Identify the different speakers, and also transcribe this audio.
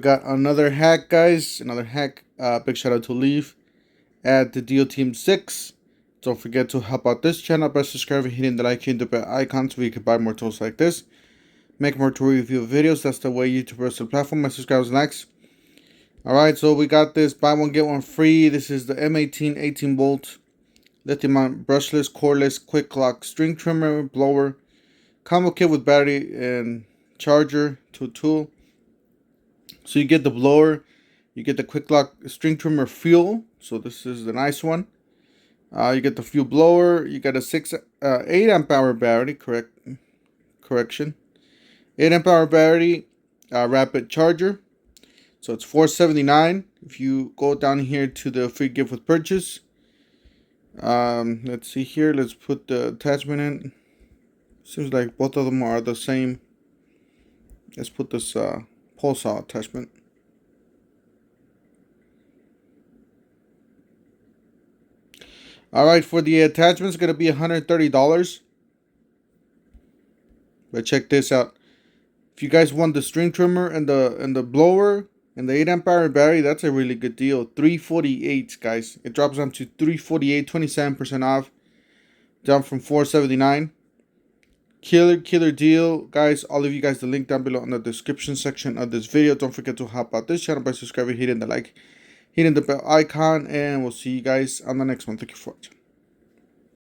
Speaker 1: Got another hack, guys. Another hack. Big shout out to Leaf at the Deal Team 6. Don't forget to help out this channel by subscribing, hitting the like, hitting the bell icon so we can buy more tools like this. Make more tool review videos. That's the way YouTubers the platform. My subscribers and likes. Alright, so we got this buy one get one free. This is the M18 18 volt lithium ion brushless, cordless, quick lock string trimmer, blower, combo kit with battery and charger to tool. So you get the blower, you get the quick lock string trimmer fuel. So this is the nice one. You get the fuel blower. You get a 8 amp hour battery. Correction. 8 amp hour battery, rapid charger. So it's $4.79. If you go down here to the free gift with purchase. Let's see here. Let's put the attachment in. Seems like both of them are the same. Let's put this pole saw attachment. Alright, for the attachment, it's going to be $130. But check this out. If you guys want the string trimmer and the blower and the 8 amp hour battery, that's a really good deal. $348, guys. It drops down to $348, 27% off. Down from $479. Killer deal, guys. All of you guys, the link down below in the description section of this video. Don't forget to help out this channel by subscribing, hitting the like, hitting the bell icon, and we'll see you guys on the next one. Thank you for watching.